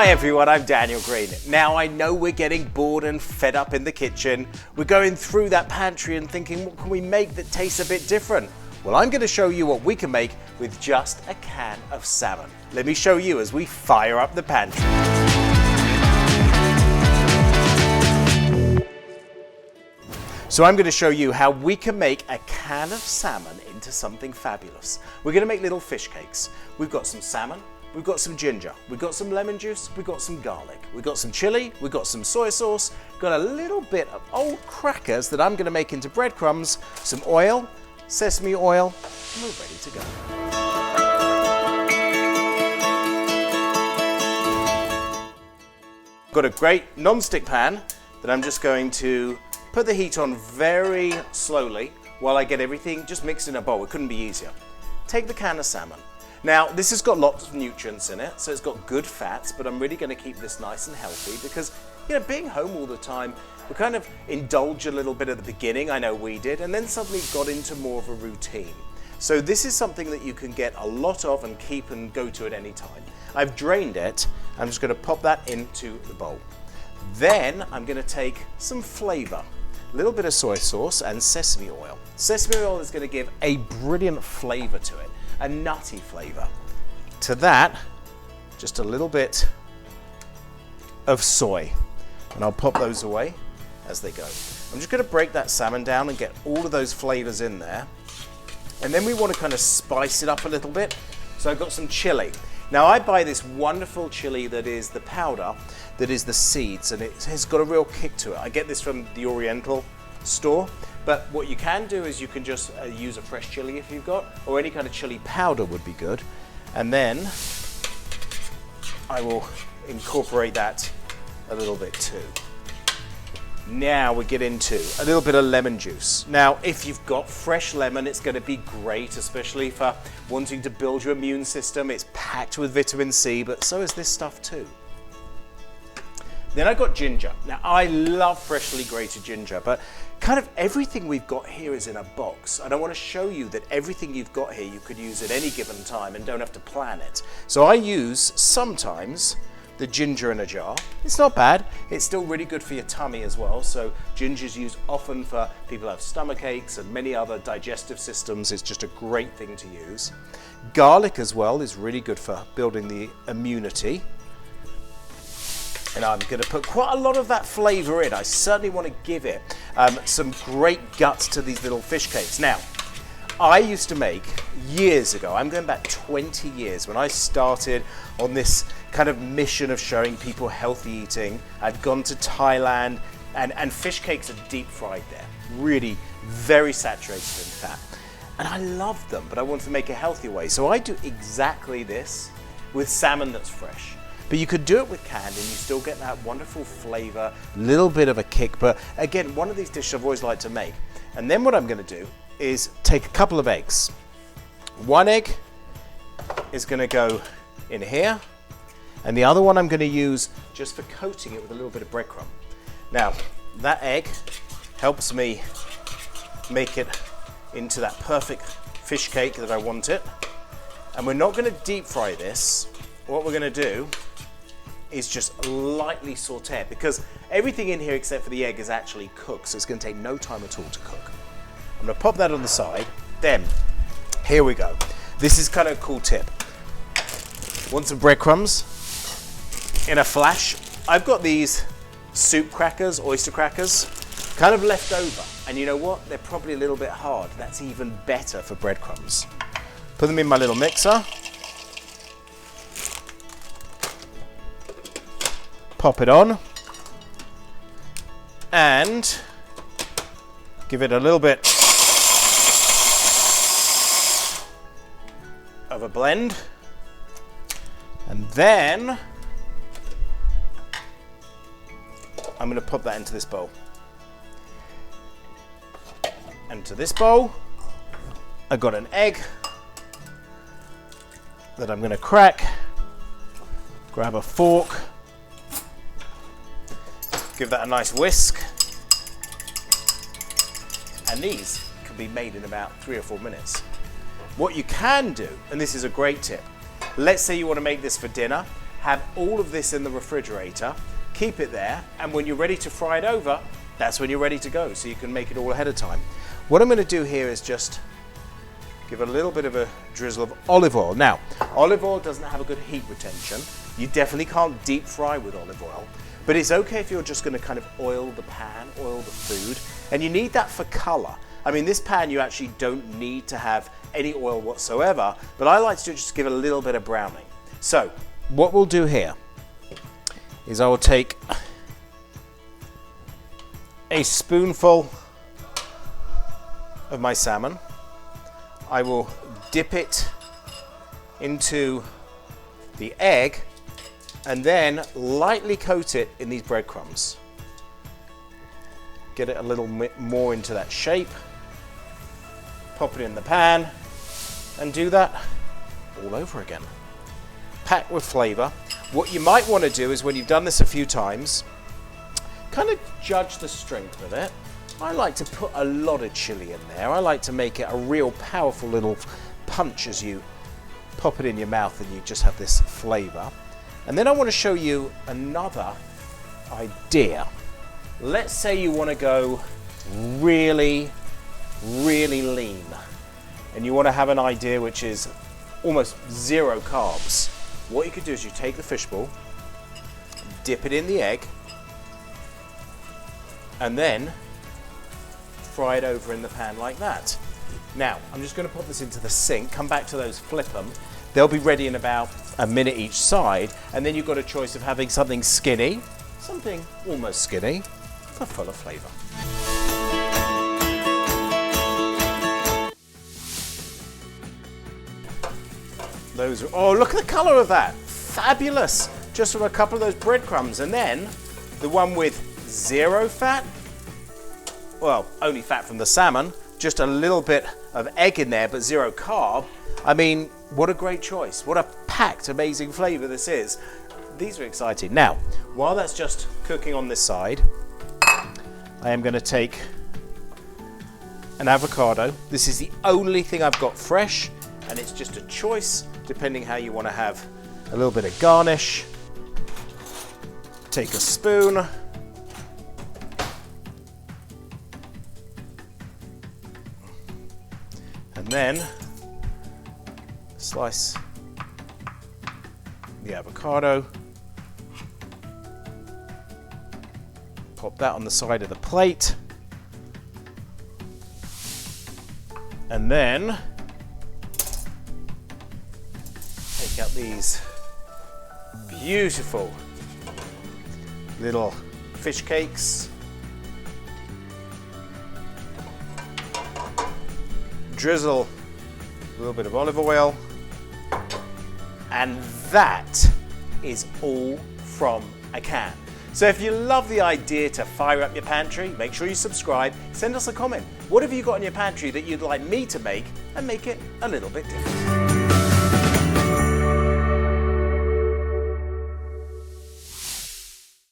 Hi everyone, I'm Daniel Green. Now I know we're getting bored and fed up in the kitchen. We're going through that pantry and thinking, what can we make that tastes a bit different? Well, I'm going to show you what we can make with just a can of salmon. Let me show you as we fire up the pantry. So I'm going to show you how we can make a can of salmon into something fabulous. We're going to make little fish cakes. We've got some salmon, we've got some ginger, we've got some lemon juice, we've got some garlic, we've got some chili, we've got some soy sauce, got a little bit of old crackers that I'm going to make into breadcrumbs, some oil, sesame oil, and we're ready to go. Got a great non-stick pan that I'm just going to put the heat on very slowly while I get everything just mixed in a bowl. It couldn't be easier. Take the can of salmon. Now, this has got lots of nutrients in it, so it's got good fats, but I'm really going to keep this nice and healthy because, you know, being home all the time, we kind of indulge a little bit at the beginning, I know we did, and then suddenly got into more of a routine. So this is something that you can get a lot of and keep and go to at any time. I've drained it. I'm just going to pop that into the bowl. Then I'm going to take some flavor. A little bit of soy sauce and sesame oil. Sesame oil is going to give a brilliant flavor to it, a nutty flavor. To that, just a little bit of soy, and I'll pop those away as they go. I'm just going to break that salmon down and get all of those flavors in there. And then we want to kind of spice it up a little bit. So I've got some chili. Now I buy this wonderful chili that is the powder, that is the seeds, and it has got a real kick to it. I get this from the Oriental store, but what you can do is you can just use a fresh chili if you've got, or any kind of chili powder would be good. And then I will incorporate that a little bit too. Now we get into a little bit of lemon juice. Now, if you've got fresh lemon, it's going to be great, especially for wanting to build your immune system. It's packed with vitamin C, but so is this stuff too. Then I've got ginger. Now, I love freshly grated ginger, but kind of everything we've got here is in a box. And I want to show you that everything you've got here, you could use at any given time and don't have to plan it. So I use sometimes the ginger in a jar. It's not bad. It's still really good for your tummy as well. So ginger is used often for people who have stomach aches and many other digestive systems. It's just a great thing to use. Garlic as well is really good for building the immunity. And I'm going to put quite a lot of that flavor in. I certainly want to give it some great guts to these little fish cakes. Now, I used to make, years ago, I'm going back 20 years, when I started on this kind of mission of showing people healthy eating. I'd gone to Thailand, and fish cakes are deep fried there. Really very saturated in fat. And I loved them, but I wanted to make a healthier way. So I do exactly this with salmon that's fresh. But you could do it with canned and you still get that wonderful flavor, little bit of a kick. But again, one of these dishes I've always liked to make. And then what I'm going to do is take a couple of eggs. One egg is going to go in here, and the other one I'm going to use just for coating it with a little bit of breadcrumb. Now, that egg helps me make it into that perfect fish cake that I want it. And we're not going to deep fry this. What we're going to do is just lightly saute it, because everything in here except for the egg is actually cooked, so it's going to take no time at all to cook. I'm going to pop that on the side. Then, here we go. This is kind of a cool tip. Want some breadcrumbs? In a flash, I've got these soup crackers, oyster crackers, kind of left over. And you know what? They're probably a little bit hard. That's even better for breadcrumbs. Put them in my little mixer. Pop it on. And give it a little bit of a blend. And then I'm going to pop that into this bowl. And to this bowl, I've got an egg that I'm going to crack. Grab a fork. Give that a nice whisk. And these can be made in about 3 or 4 minutes. What you can do, and this is a great tip, let's say you want to make this for dinner, have all of this in the refrigerator, keep it there, and when you're ready to fry it over, that's when you're ready to go, so you can make it all ahead of time. What I'm going to do here is just give a little bit of a drizzle of olive oil. Now, olive oil doesn't have a good heat retention. You definitely can't deep fry with olive oil, but it's okay if you're just going to kind of oil the pan, oil the food, and you need that for color. I mean, this pan you actually don't need to have any oil whatsoever, but I like to just give a little bit of browning. So, what we'll do here is I will take a spoonful of my salmon. I will dip it into the egg and then lightly coat it in these breadcrumbs. Get it a little bit more into that shape. Pop it in the pan and do that all over again. Packed with flavor. What you might want to do is when you've done this a few times, kind of judge the strength of it. I like to put a lot of chili in there. I like to make it a real powerful little punch as you pop it in your mouth and you just have this flavor. And then I want to show you another idea. Let's say you want to go really, really lean and you want to have an idea which is almost zero carbs. What you could do is you take the fishbowl, dip it in the egg, and then fry it over in the pan like that. Now, I'm just going to pop this into the sink, come back to those, flip them. They'll be ready in about a minute each side, and then you've got a choice of having something skinny, something almost skinny, for fuller flavor. Those are, oh, look at the color of that. Fabulous. Just from a couple of those breadcrumbs. And then the one with zero fat, well, only fat from the salmon, just a little bit of egg in there, but zero carb. I mean, what a great choice. What a packed, amazing flavor this is. These are exciting. Now, while that's just cooking on this side, I am going to take an avocado. This is the only thing I've got fresh, and it's just a choice depending how you want to have a little bit of garnish. Take a spoon. And then slice the avocado. Pop that on the side of the plate. And then take out these beautiful little fish cakes. Drizzle a little bit of olive oil. And that is all from a can. So if you love the idea to fire up your pantry, make sure you subscribe, send us a comment. What have you got in your pantry that you'd like me to make and make it a little bit different?